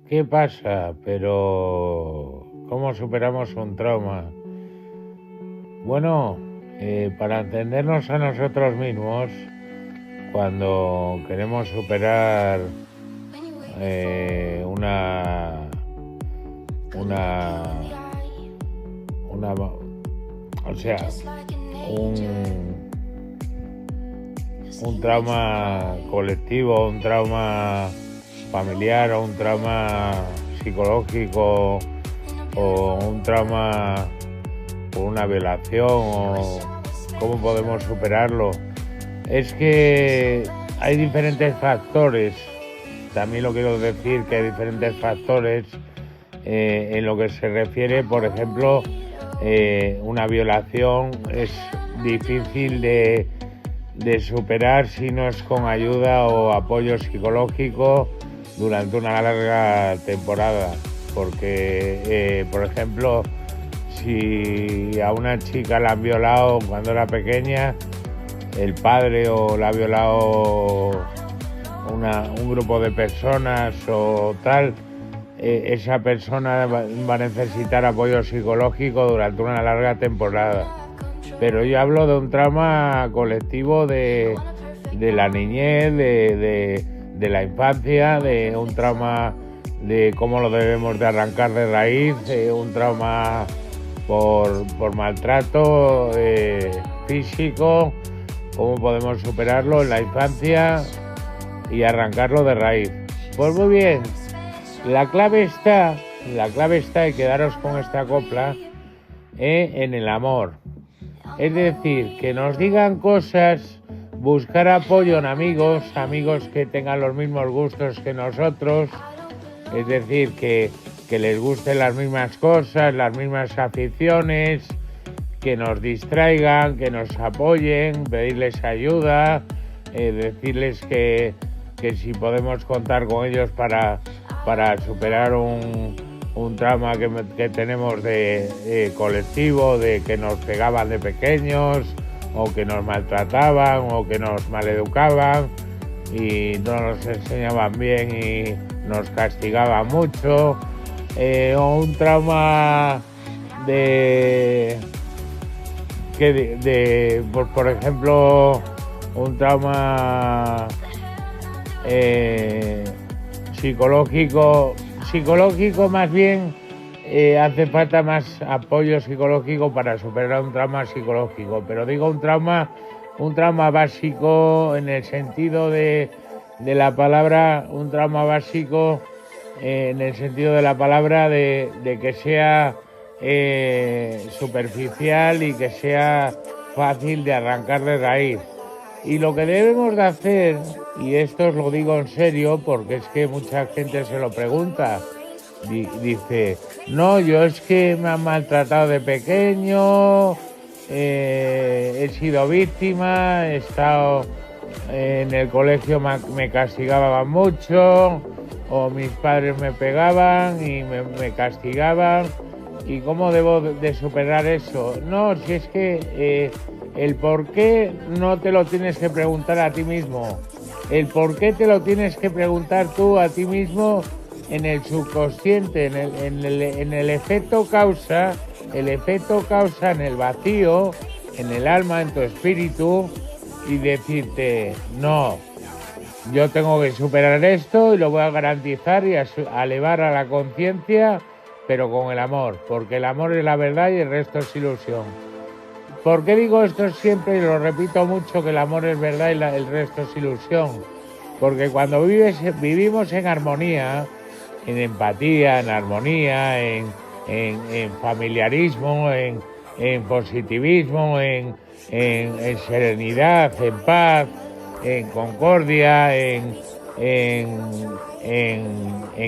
¿Qué pasa? Pero, ¿cómo superamos un trauma? Bueno, para entendernos a nosotros mismos, cuando queremos superar una, una, o sea, un, un trauma colectivo, un trauma familiar o un trauma psicológico o un trauma por una violación o cómo podemos superarlo. Es que hay diferentes factores, también lo quiero decir que hay diferentes factores en lo que se refiere, por ejemplo, una violación es difícil de superar si no es con ayuda o apoyo psicológico durante una larga temporada, porque por ejemplo, si a una chica la han violado cuando era pequeña, el padre o la ha violado un grupo de personas o tal, esa persona va a necesitar apoyo psicológico durante una larga temporada. Pero yo hablo de un trauma colectivo de la niñez, de la infancia, de un trauma de cómo lo debemos de arrancar de raíz, un trauma por maltrato físico, cómo podemos superarlo en la infancia y arrancarlo de raíz. Pues muy bien, la clave está, y quedaros con esta copla, en el amor. Es decir, que nos digan cosas, buscar apoyo en amigos que tengan los mismos gustos que nosotros, es decir, que les gusten las mismas cosas, las mismas aficiones, que nos distraigan, que nos apoyen, pedirles ayuda, decirles que si podemos contar con ellos para superar un trauma que tenemos de colectivo, de que nos pegaban de pequeños, o que nos maltrataban, o que nos maleducaban y no nos enseñaban bien y nos castigaban mucho, o un trauma por ejemplo, un trauma psicológico más bien, hace falta más apoyo psicológico para superar un trauma psicológico, pero digo un trauma básico en el sentido de la palabra, un trauma básico en el sentido de la palabra de que sea superficial y que sea fácil de arrancar de raíz. Y lo que debemos de hacer, y esto os lo digo en serio porque es que mucha gente se lo pregunta, dice, no, yo es que me han maltratado de pequeño, he sido víctima, he estado en el colegio, me castigaban mucho, o mis padres me pegaban y me castigaban, ¿y cómo debo de superar eso? No, si es que el por qué no te lo tienes que preguntar a ti mismo, el por qué te lo tienes que preguntar tú a ti mismo en el subconsciente, en el efecto causa, en el vacío, en el alma, en tu espíritu, y decirte, no, yo tengo que superar esto y lo voy a garantizar y a elevar a la conciencia, pero con el amor, porque el amor es la verdad y el resto es ilusión. ¿Por qué digo esto siempre y lo repito mucho, que el amor es verdad y el resto es ilusión? Porque cuando vivimos en armonía, en empatía, en armonía, en familiarismo, en positivismo, en serenidad, en paz, en concordia, en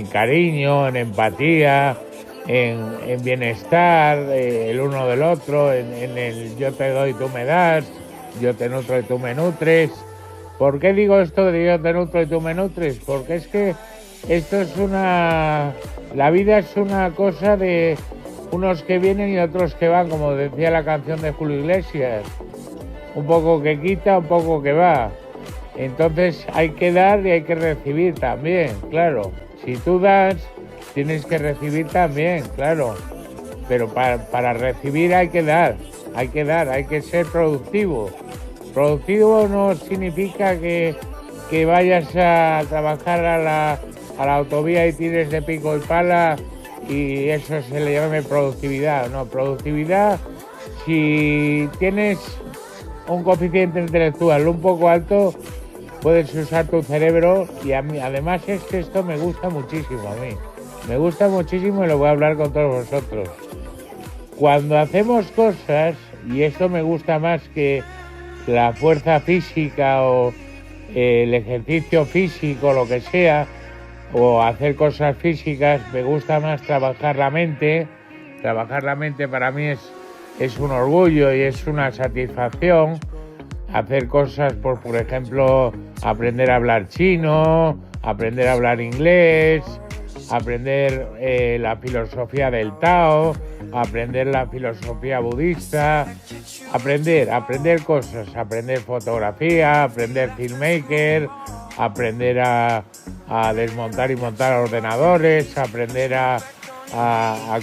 cariño, en empatía, en bienestar el uno del otro, en el yo te doy, tú me das, yo te nutro y tú me nutres. ¿Por qué digo esto de yo te nutro y tú me nutres? Porque es que esto es la vida es una cosa de unos que vienen y otros que van, como decía la canción de Julio Iglesias, un poco que quita, un poco que va. Entonces hay que dar y hay que recibir también, claro. Si tú das, tienes que recibir también, claro. Pero para recibir hay que dar, hay que ser productivo. Productivo no significa que vayas a trabajar a la autovía y tires de pico y pala y eso se le llame productividad. No, productividad, si tienes un coeficiente intelectual un poco alto, puedes usar tu cerebro y a mí, además es que esto me gusta muchísimo a mí. Me gusta muchísimo y lo voy a hablar con todos vosotros. Cuando hacemos cosas, y esto me gusta más que la fuerza física o el ejercicio físico, lo que sea, o hacer cosas físicas, me gusta más trabajar la mente. Trabajar la mente para mí es un orgullo y es una satisfacción. Hacer cosas, por ejemplo, aprender a hablar chino, aprender a hablar inglés, aprender la filosofía del Tao, aprender la filosofía budista, aprender cosas, aprender fotografía, aprender filmmaker, aprender a desmontar y montar ordenadores, aprender a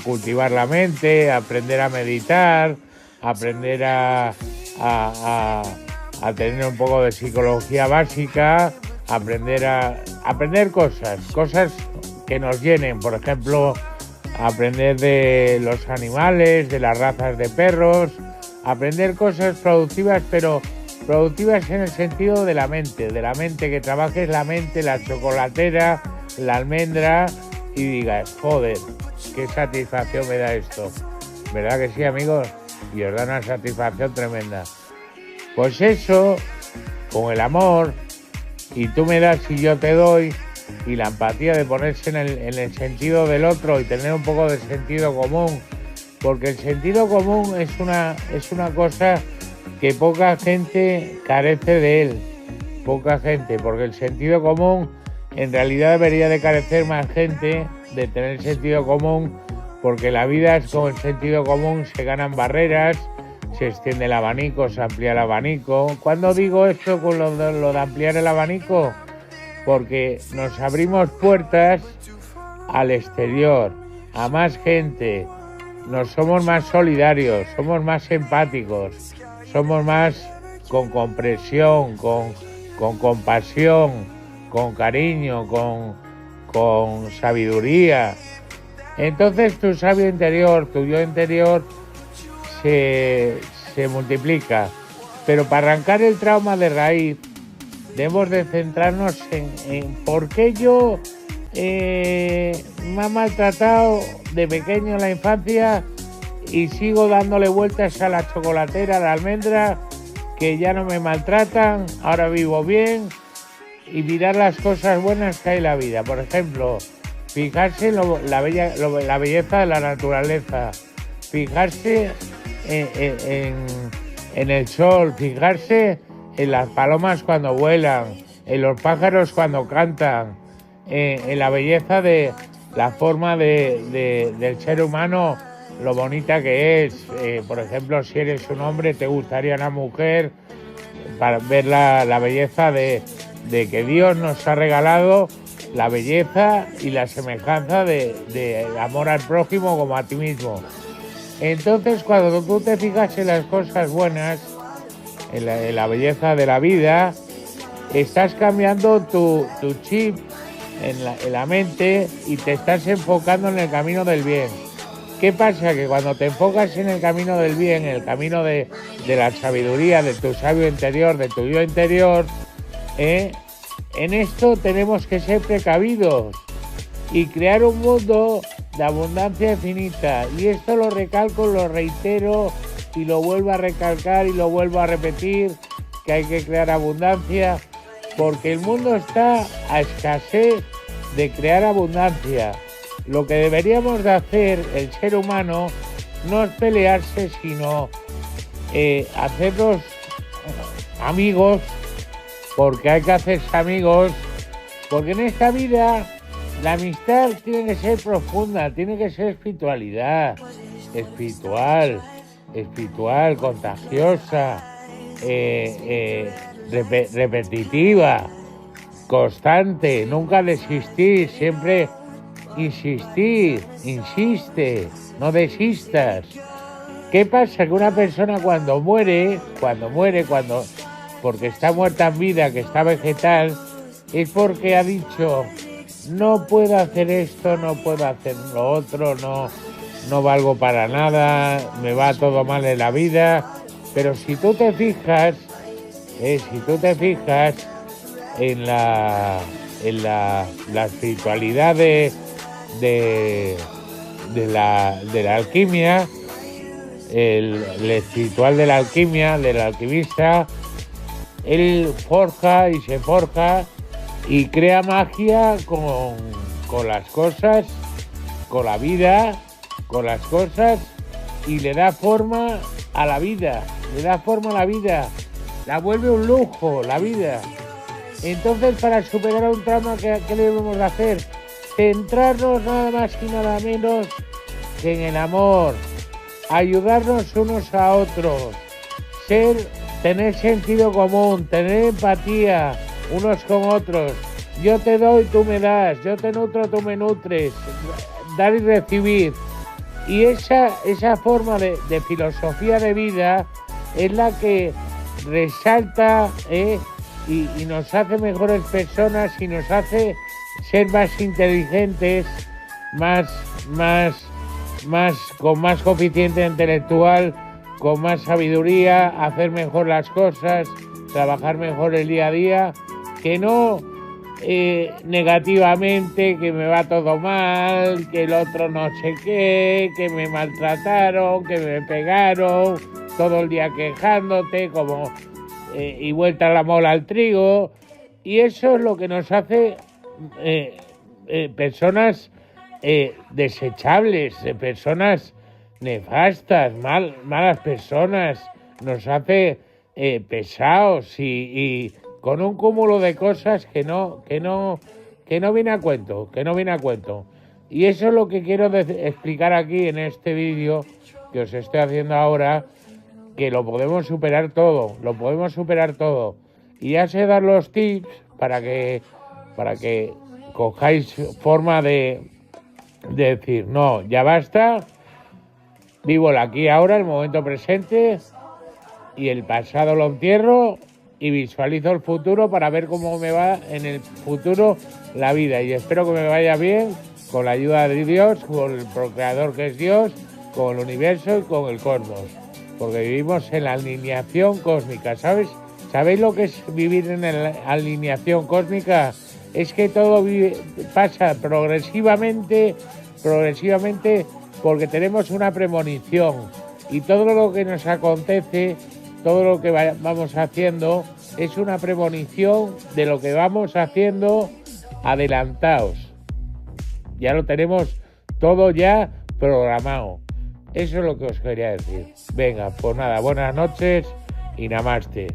cultivar la mente, aprender a meditar, aprender a tener un poco de psicología básica, aprender cosas que nos llenen, por ejemplo, aprender de los animales, de las razas de perros, aprender cosas productivas, pero productivas en el sentido de la mente, que trabajes la mente, la chocolatera, la almendra y digas, joder, qué satisfacción me da esto. ¿Verdad que sí, amigos? Y os da una satisfacción tremenda. Pues eso, con el amor, y tú me das y yo te doy, y la empatía de ponerse en el sentido del otro y tener un poco de sentido común, porque el sentido común es una cosa que poca gente carece de él, poca gente, porque el sentido común en realidad debería de carecer más gente de tener sentido común, porque la vida es como el sentido común, se ganan barreras, se extiende el abanico, se amplía el abanico. ¿Cuándo digo esto con lo de ampliar el abanico? Porque nos abrimos puertas al exterior, a más gente, nos somos más solidarios, somos más empáticos, somos más con comprensión, con compasión, con cariño, con sabiduría. Entonces tu sabio interior, tu yo interior se multiplica. Pero para arrancar el trauma de raíz, debemos de centrarnos en por qué yo me ha maltratado de pequeño en la infancia y sigo dándole vueltas a la chocolatera, a la almendra, que ya no me maltratan, ahora vivo bien, y mirar las cosas buenas que hay en la vida. Por ejemplo, fijarse en la belleza de la naturaleza, fijarse en el sol, fijarse en las palomas cuando vuelan, en los pájaros cuando cantan, en la belleza de la forma del ser humano, lo bonita que es. Por ejemplo, si eres un hombre, te gustaría una mujer, para ver la belleza de que Dios nos ha regalado la belleza y la semejanza de amor al prójimo como a ti mismo. Entonces, cuando tú te fijas en las cosas buenas, en la belleza de la vida, estás cambiando tu chip en la mente y te estás enfocando en el camino del bien. ¿Qué pasa? Que cuando te enfocas en el camino del bien, en el camino de la sabiduría, de tu sabio interior, de tu yo interior, en esto tenemos que ser precavidos y crear un mundo de abundancia infinita. Y esto lo recalco, lo reitero y lo vuelvo a recalcar y lo vuelvo a repetir, que hay que crear abundancia, porque el mundo está a escasez de crear abundancia. Lo que deberíamos de hacer el ser humano no es pelearse, sino hacernos amigos, porque hay que hacerse amigos, porque en esta vida la amistad tiene que ser profunda, tiene que ser espiritualidad, espiritual, contagiosa, repetitiva, constante, nunca desistir, siempre insistir, insiste, no desistas. ¿Qué pasa? Que una persona cuando muere, porque está muerta en vida, que está vegetal, es porque ha dicho, no puedo hacer esto, no puedo hacer lo otro, no valgo para nada, me va todo mal en la vida. Pero si tú te fijas en la espiritualidad de la alquimia, el espiritual de la alquimia, del alquimista, él forja y se forja y crea magia con las cosas, con la vida, con las cosas, y le da forma a la vida, la vuelve un lujo, la vida. Entonces, para superar un trauma, ¿qué debemos de hacer? Centrarnos nada más y nada menos que en el amor, ayudarnos unos a otros, tener sentido común, tener empatía unos con otros. Yo te doy, tú me das, yo te nutro, tú me nutres, dar y recibir. Y esa forma de filosofía de vida es la que resalta y nos hace mejores personas y nos hace ser más inteligentes, con más coeficiente intelectual, con más sabiduría, hacer mejor las cosas, trabajar mejor el día a día, que no negativamente, que me va todo mal, que el otro no sé qué, que me maltrataron, que me pegaron, todo el día quejándote, y vuelta la mola al trigo. Y eso es lo que nos hace personas desechables, personas nefastas, malas personas, nos hace pesados y con un cúmulo de cosas que no viene a cuento, Y eso es lo que quiero explicar aquí en este vídeo que os estoy haciendo ahora, que lo podemos superar todo. Y ya sé dar los tips para que cojáis forma de decir, no, ya basta, vivo el aquí y ahora, el momento presente, y el pasado lo entierro y visualizo el futuro para ver cómo me va en el futuro la vida. Y espero que me vaya bien con la ayuda de Dios, con el procreador que es Dios, con el universo y con el cosmos. Porque vivimos en la alineación cósmica, ¿sabes? ¿Sabéis lo que es vivir en la alineación cósmica? Es que todo pasa progresivamente, porque tenemos una premonición. Y todo lo que nos acontece, todo lo que vamos haciendo, es una premonición de lo que vamos haciendo adelantados. Ya lo tenemos todo ya programado. Eso es lo que os quería decir. Venga, pues nada, buenas noches y namaste.